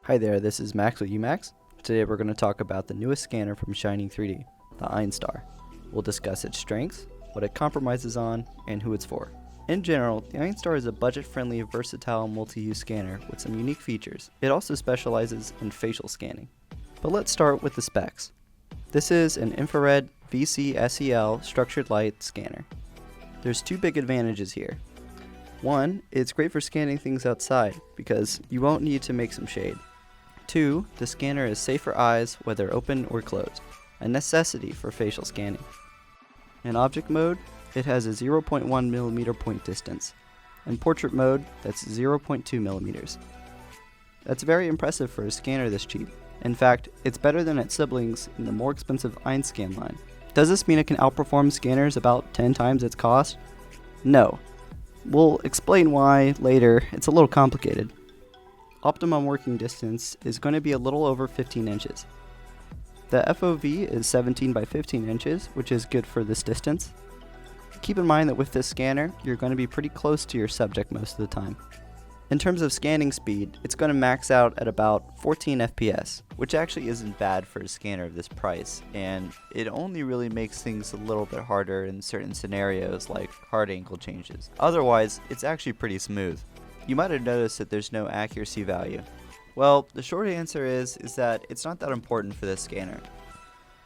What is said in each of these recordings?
Hi there, this is Max with UMax. Today we're going to talk about the newest scanner from Shining 3D, the Einstar. We'll discuss its strengths, what it compromises on, and who it's for. In general, the Einstar is a budget-friendly, versatile, multi-use scanner with some unique features. It also specializes in facial scanning. But let's start with the specs. This is an infrared VC-SEL structured light scanner. There's two big advantages here. One, it's great for scanning things outside because you won't need to make some shade. Two, the scanner is safe for eyes whether open or closed, a necessity for facial scanning. In object mode, it has a 0.1mm point distance. In portrait mode, that's 0.2 millimeters. That's very impressive for a scanner this cheap. In fact, it's better than its siblings in the more expensive Einstar line. Does this mean it can outperform scanners about 10 times its cost? No. We'll explain why later. It's a little complicated. Optimum working distance is going to be a little over 15 inches. The FOV is 17 by 15 inches, which is good for this distance. Keep in mind that with this scanner, you're going to be pretty close to your subject most of the time. In terms of scanning speed, it's going to max out at about 14 FPS, which actually isn't bad for a scanner of this price, and it only really makes things a little bit harder in certain scenarios like hard angle changes. Otherwise, it's actually pretty smooth. You might have noticed that there's no accuracy value. Well, the short answer is that it's not that important for this scanner.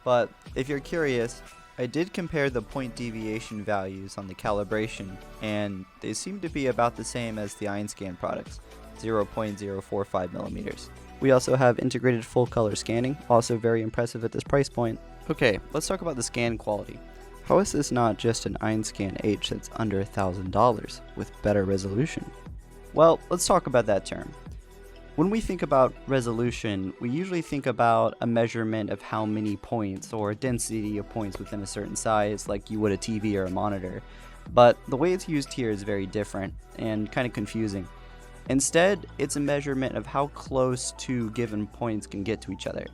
But if you're curious, I did compare the point deviation values on the calibration, and they seem to be about the same as the Einstar products, 0.045 millimeters. We also have integrated full color scanning, also very impressive at this price point. Okay, let's talk about the scan quality. How is this not just an Einstar H that's under $1,000 with better resolution? Well, let's talk about that term. When we think about resolution, we usually think about a measurement of how many points or a density of points within a certain size, like you would a TV or a monitor. But the way it's used here is very different and kind of confusing. Instead, it's a measurement of how close two given points can get to each other.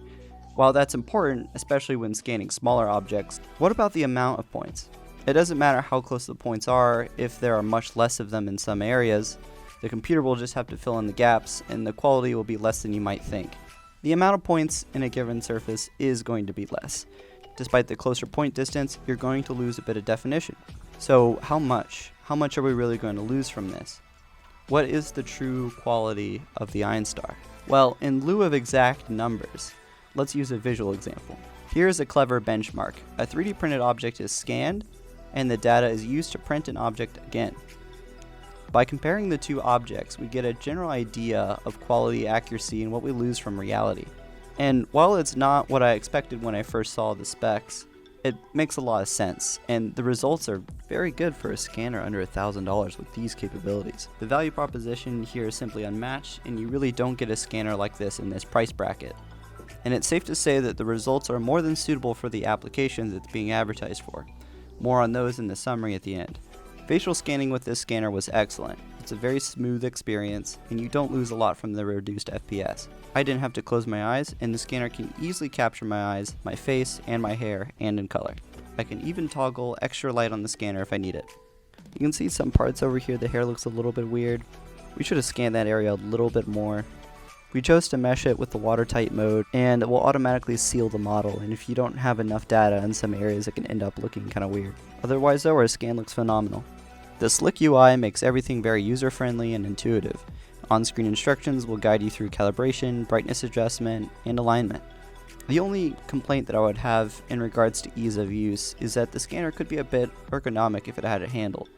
While that's important, especially when scanning smaller objects, what about the amount of points? It doesn't matter how close the points are if there are much less of them in some areas. The computer will just have to fill in the gaps, and the quality will be less than you might think. The amount of points in a given surface is going to be less. Despite the closer point distance, you're going to lose a bit of definition. So how much? How much are we really going to lose from this? What is the true quality of the Einstar? Well, in lieu of exact numbers, let's use a visual example. Here's a clever benchmark. A 3D printed object is scanned, and the data is used to print an object again. By comparing the two objects, we get a general idea of quality, accuracy, and what we lose from reality. And while it's not what I expected when I first saw the specs, it makes a lot of sense, and the results are very good for a scanner under $1,000 with these capabilities. The value proposition here is simply unmatched, and you really don't get a scanner like this in this price bracket. And it's safe to say that the results are more than suitable for the applications it's being advertised for. More on those in the summary at the end. Facial scanning with this scanner was excellent. It's a very smooth experience, and you don't lose a lot from the reduced FPS. I didn't have to close my eyes, and the scanner can easily capture my eyes, my face, and my hair, and in color. I can even toggle extra light on the scanner if I need it. You can see some parts over here, the hair looks a little bit weird. We should have scanned that area a little bit more. We chose to mesh it with the watertight mode, and it will automatically seal the model, and if you don't have enough data in some areas, it can end up looking kind of weird. Otherwise though, our scan looks phenomenal. The slick UI makes everything very user-friendly and intuitive. On-screen instructions will guide you through calibration, brightness adjustment, and alignment. The only complaint that I would have in regards to ease of use is that the scanner could be a bit ergonomic if it had a handle.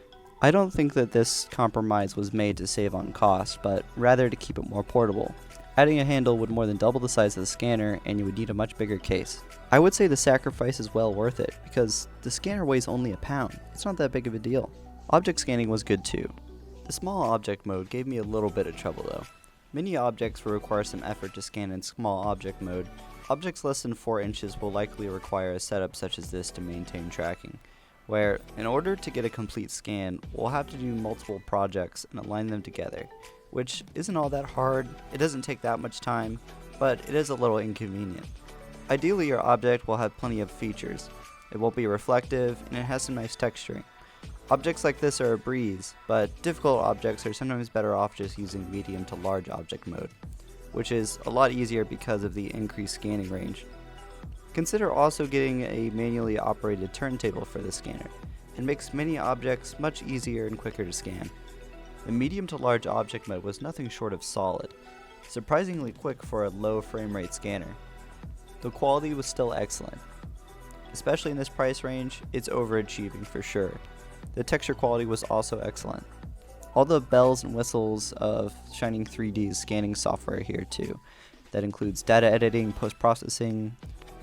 I don't think that this compromise was made to save on cost, but rather to keep it more portable. Adding a handle would more than double the size of the scanner, and you would need a much bigger case. I would say the sacrifice is well worth it, because the scanner weighs only a pound. It's not that big of a deal. Object scanning was good too. The small object mode gave me a little bit of trouble though. Many objects will require some effort to scan in small object mode. Objects less than 4 inches will likely require a setup such as this to maintain tracking, where in order to get a complete scan, we'll have to do multiple projects and align them together, which isn't all that hard. It doesn't take that much time, but it is a little inconvenient. Ideally, your object will have plenty of features. It won't be reflective, and it has some nice texturing. Objects like this are a breeze, but difficult objects are sometimes better off just using medium to large object mode. which is a lot easier because of the increased scanning range. Consider also getting a manually operated turntable for the scanner. It makes many objects much easier and quicker to scan. The medium to large object mode was nothing short of solid, surprisingly quick for a low frame rate scanner. The quality was still excellent. Especially in this price range, it's overachieving for sure. The texture quality was also excellent. All the bells and whistles of Shining 3D's scanning software here too. That includes data editing, post-processing,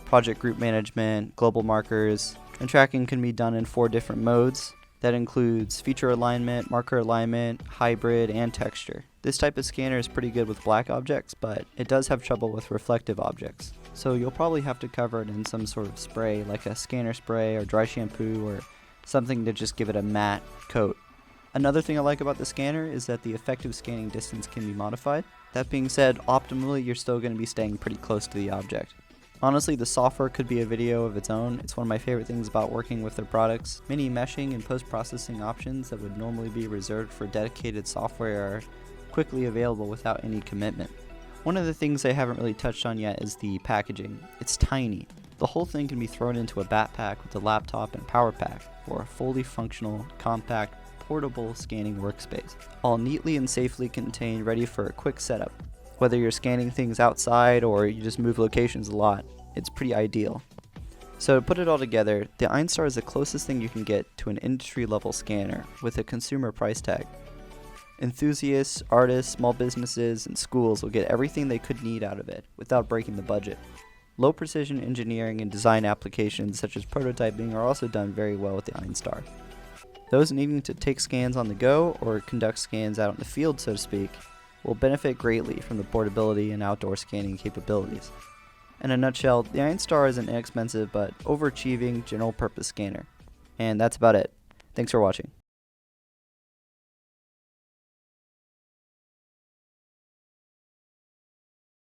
project group management, global markers, and tracking can be done in 4 different modes. That includes feature alignment, marker alignment, hybrid, and texture. This type of scanner is pretty good with black objects, but it does have trouble with reflective objects. So you'll probably have to cover it in some sort of spray, like a scanner spray or dry shampoo or something to just give it a matte coat. Another thing I like about the scanner is that the effective scanning distance can be modified. That being said, optimally you're still going to be staying pretty close to the object. Honestly, the software could be a video of its own. It's one of my favorite things about working with their products. Many meshing and post-processing options that would normally be reserved for dedicated software are quickly available without any commitment. One of the things they haven't really touched on yet is the packaging. It's tiny. The whole thing can be thrown into a backpack with a laptop and power pack for a fully functional, compact, portable scanning workspace, all neatly and safely contained, ready for a quick setup. Whether you're scanning things outside or you just move locations a lot, it's pretty ideal. So to put it all together, the Einstar is the closest thing you can get to an industry-level scanner with a consumer price tag. Enthusiasts, artists, small businesses, and schools will get everything they could need out of it without breaking the budget. Low precision engineering and design applications such as prototyping are also done very well with the Einstar. Those needing to take scans on the go or conduct scans out in the field, so to speak, will benefit greatly from the portability and outdoor scanning capabilities. In a nutshell, the Einstar is an inexpensive but overachieving general purpose scanner. And that's about it. Thanks for watching.